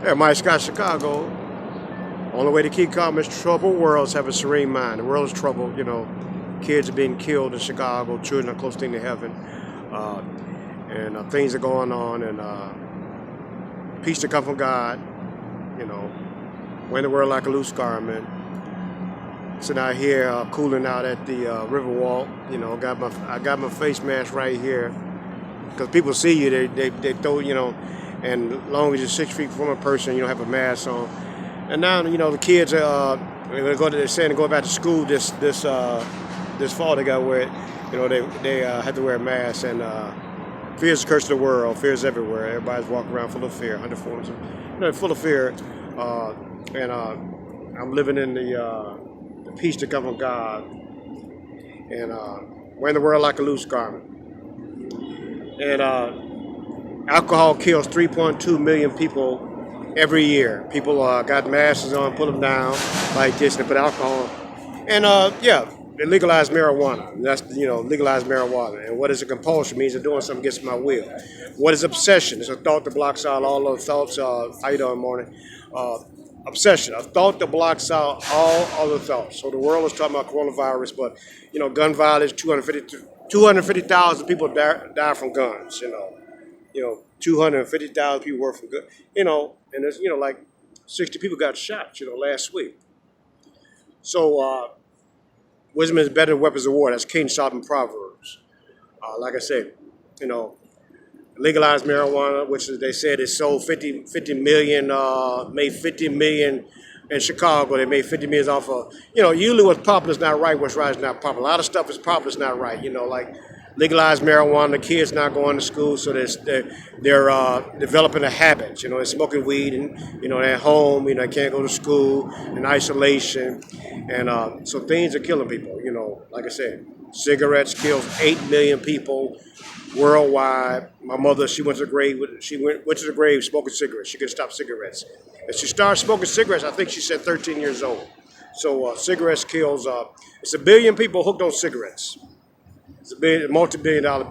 Yeah, Mike Scott, Chicago. Only way to keep calm is troubled worlds have a serene mind. The world is troubled. Kids are being killed in Chicago. Children are close to heaven, uh, and things are going on. And peace to come from God. You know, wear the world like a loose garment. Sitting out here, cooling out at the Riverwalk. I got my face mask right here because people see you. They throw and as long as you're 6 feet from a person, you don't have a mask on. And now, the kids are they're saying to go back to school this fall. They got to wear it. They have to wear a mask. And fear is the curse of the world. Fear is everywhere. Everybody's walking around full of fear. Under forms, full of fear. And I'm living in the peace to come from God, and wearing the world like a loose garment. And alcohol kills 3.2 million people every year. People got masks on, put them down like this, and put alcohol. And they legalize marijuana. And that's legalize marijuana. And what is a compulsion? Means they're doing something against my will. What is obsession? It's a thought that blocks out all other thoughts. How you doing, morning? Obsession, a thought that blocks out all other thoughts. So the world is talking about coronavirus, but gun violence, 250,000 people die from guns. 250,000 people work from guns. And there's like 60 people got shot. Last week. So wisdom is better than weapons of war. That's King Solomon Proverbs. Like I said, legalized marijuana, which they said is sold 50 million, made 50 million in Chicago. They made 50 million off of, usually what's popular is not right, what's right is not popular. A lot of stuff is popular is not right, like legalized marijuana, the kids not going to school, so they're developing a habit, they're smoking weed and, they're at home, they can't go to school in isolation. And so things are killing people, like I said, cigarettes kills 8 million people worldwide. My mother, she went to the grave. She went to the grave smoking cigarettes. She couldn't stop cigarettes, and she started smoking cigarettes. I think she said 13 years old. So cigarettes kills. It's a billion people hooked on cigarettes. It's a multi-billion-dollar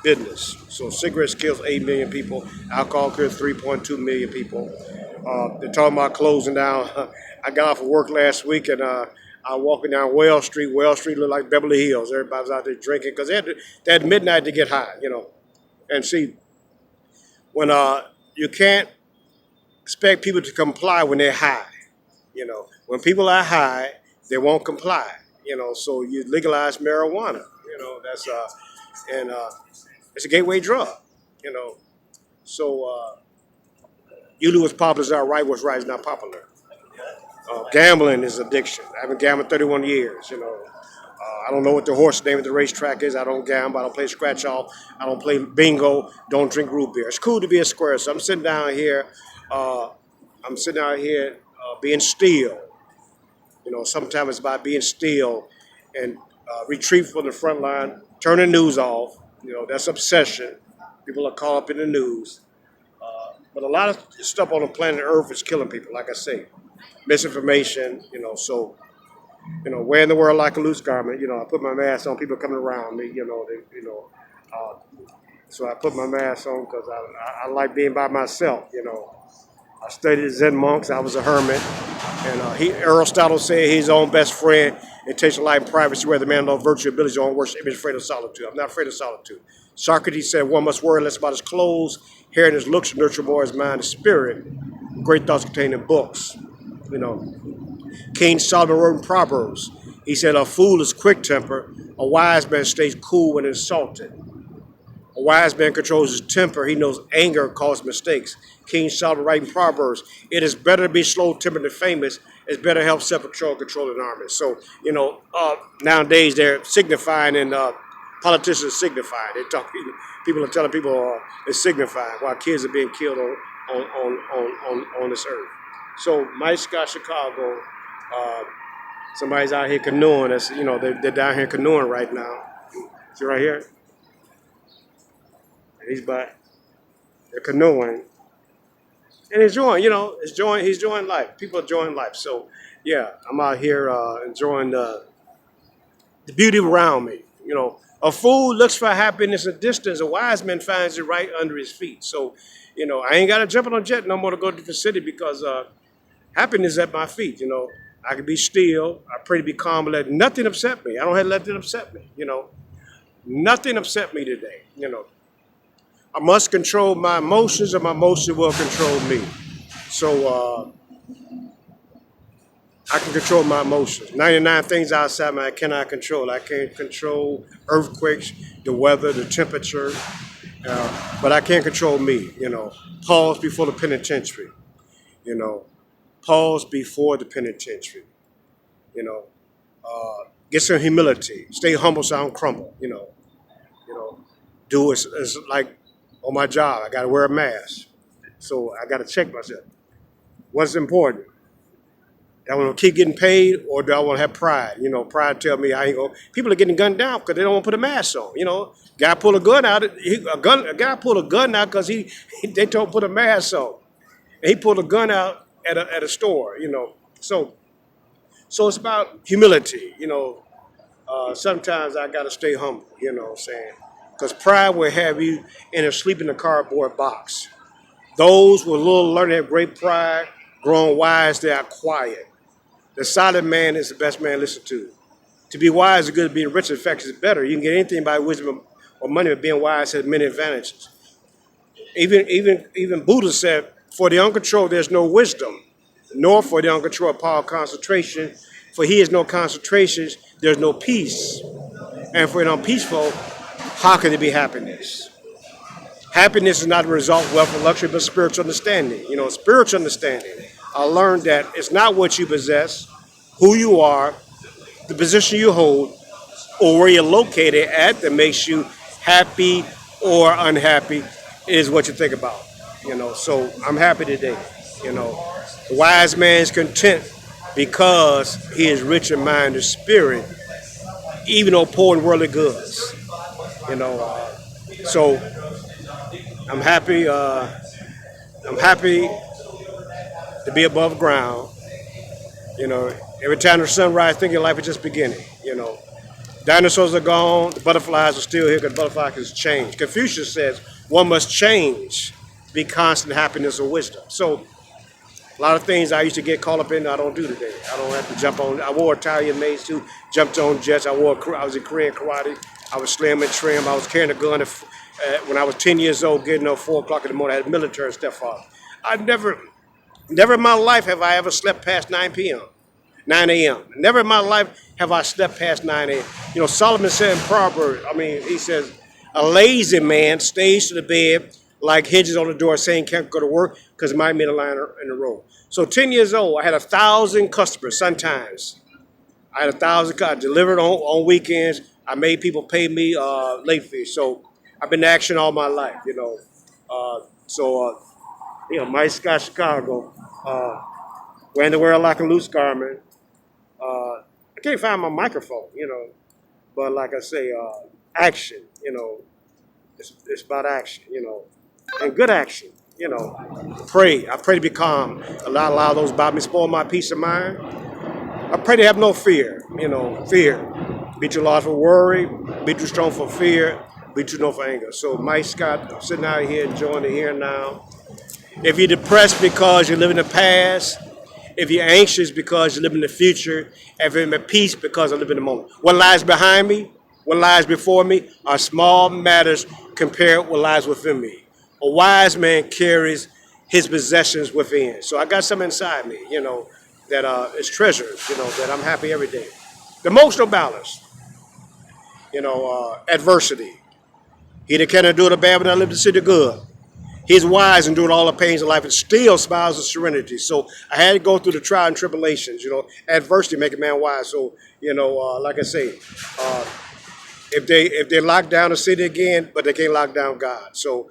business. So cigarettes kills 8 million people. Alcohol kills 3.2 million people. They're talking about closing down. I got off of work last week and. I'm walking down Wall Street. Wall Street looked like Beverly Hills. Everybody was out there drinking because they had midnight to get high, And see, when you can't expect people to comply when they're high, When people are high, they won't comply, So you legalize marijuana, That's and it's a gateway drug, So usually what's popular is not right. What's right is not popular. Gambling is addiction. I've been gambling 31 years. I don't know what the horse name of the racetrack is. I don't gamble. I don't play scratch off. I don't play bingo. Don't drink root beer. It's cool to be a square. So I'm sitting down here. Being still. Sometimes it's about being still and retreat from the front line. Turn the news off. That's obsession. People are caught up in the news. But a lot of stuff on the planet Earth is killing people. Like I say. Misinformation, wearing the world like a loose garment. I put my mask on. People coming around me, so I put my mask on because I like being by myself. I studied Zen monks. I was a hermit, and Aristotle said his own best friend. It takes a life in privacy where the man loves virtue, ability, own worship, image, afraid of solitude. I'm not afraid of solitude. Socrates said one must worry less about his clothes, hair, and his looks to nurture more his mind and spirit. Great thoughts contained in books. King Solomon wrote in Proverbs. He said, a fool is quick-tempered. A wise man stays cool when insulted. A wise man controls his temper. He knows anger causes mistakes. King Solomon writing Proverbs. It is better to be slow-tempered than famous. It's better to help self-control, control an army. So, nowadays they're signifying and politicians are signifying. People are telling people it's signifying while kids are being killed on this earth. So, Mike Scott, Chicago, somebody's out here canoeing. That's, they're down here canoeing right now. See right here? And he's back. They're canoeing. And enjoying, he's enjoying life. People are enjoying life. So, yeah, I'm out here enjoying the beauty around me. A fool looks for happiness in distance. A wise man finds it right under his feet. So, I ain't got to jump on a jet no more to go to the city because happiness is at my feet. I can be still. I pray to be calm and let nothing upset me. I don't have to let nothing upset me. Nothing upset me today. I must control my emotions or my emotions will control me. So I can control my emotions. 99 things outside me I cannot control. I can't control earthquakes, the weather, the temperature, but I can't control me. Pause before the penitentiary. Pause before the penitentiary. Get some humility. Stay humble so I don't crumble. Do it's like on my job. I got to wear a mask, so I got to check myself. What's important? Do I want to keep getting paid, or do I want to have pride? Pride tell me I ain't go. People are getting gunned down because they don't want to put a mask on. Guy pulled a gun out. A guy pulled a gun out because they told him put a mask on. And he pulled a gun out at a store. So it's about humility. Sometimes I got to stay humble. You know what I'm saying? Because pride will have you sleep in a cardboard box. Those with little learning have great pride, growing wise, they are quiet. The silent man is the best man to listen to. To be wise is good, being rich in fact is better. You can get anything by wisdom or money, but being wise has many advantages. Even Buddha said, for the uncontrolled there's no wisdom, nor for the uncontrolled power of concentration. For he is no concentration, there's no peace. And for the unpeaceful, how can there be happiness? Happiness is not a result of wealth or luxury, but spiritual understanding. Spiritual understanding. I learned that it's not what you possess, who you are, the position you hold, or where you're located at that makes you happy or unhappy. It is what you think about. So I'm happy today. The wise man is content because he is rich in mind and spirit, even though poor in worldly goods. So I'm happy. I'm happy to be above ground. Every time the sun rises, thinking life is just beginning. Dinosaurs are gone. The butterflies are still here because butterflies can change. Confucius says one must change to be constant happiness or wisdom. So a lot of things I used to get caught up in, I don't do today. I don't have to jump on. I wore Italian maids too, jumped on jets. I was in Korean karate. I was slim and trim. I was carrying a gun when I was 10 years old, getting up 4 o'clock in the morning. I had military stuff on. Never in my life have I ever slept past 9 a.m. Never in my life have I slept past 9 a.m. Solomon said in Proverbs, he says, a lazy man stays to the bed like hedges on the door saying can't go to work because it might meet a line in the road. So 10 years old, I had 1,000 customers sometimes. I had 1,000 customers. I delivered on weekends. I made people pay me late fees. So I've been in action all my life, Mike Scott, Chicago, wearing the world like a loose garment. I can't find my microphone, but like I say, action, it's about action, and good action, Pray. I pray to be calm. Allow those about me spoil my peace of mind. I pray to have no fear, fear. Be too large for worry, be too strong for fear, be too low for anger. So Mike Scott, I'm sitting out here enjoying the here and now. If you're depressed because you live in the past, if you're anxious because you live in the future, if you're at peace because I live in the moment. What lies behind me, what lies before me are small matters compared with what lies within me. A wise man carries his possessions within. So I got something inside me, that is treasures, that I'm happy every day. The emotional balance, adversity. He that cannot do the bad but not live to see the good. He's wise and doing all the pains of life and still smiles with serenity. So I had to go through the trial and tribulations, adversity make a man wise. So, like I say, if they lock down the city again, but they can't lock down God. So,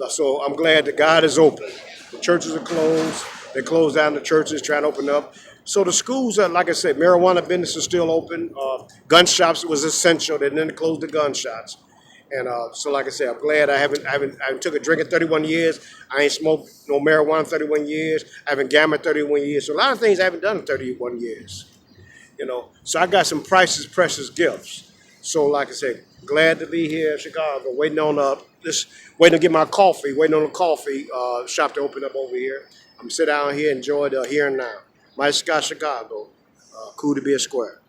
so I'm glad that God is open. The churches are closed. They closed down the churches, trying to open up. So the schools are, like I said, marijuana business is still open. Gun shops was essential. They didn't close the gun shops. And so, like I said, I'm glad I haven't took a drink in 31 years. I ain't smoked no marijuana in 31 years. I haven't gambled in 31 years. So a lot of things I haven't done in 31 years. So I got some precious gifts. So, like I said, glad to be here in Chicago, waiting on waiting to get my coffee, waiting on the coffee shop to open up over here. I'm sit down here, enjoy the here and now. My Scott Chicago, cool to be a square.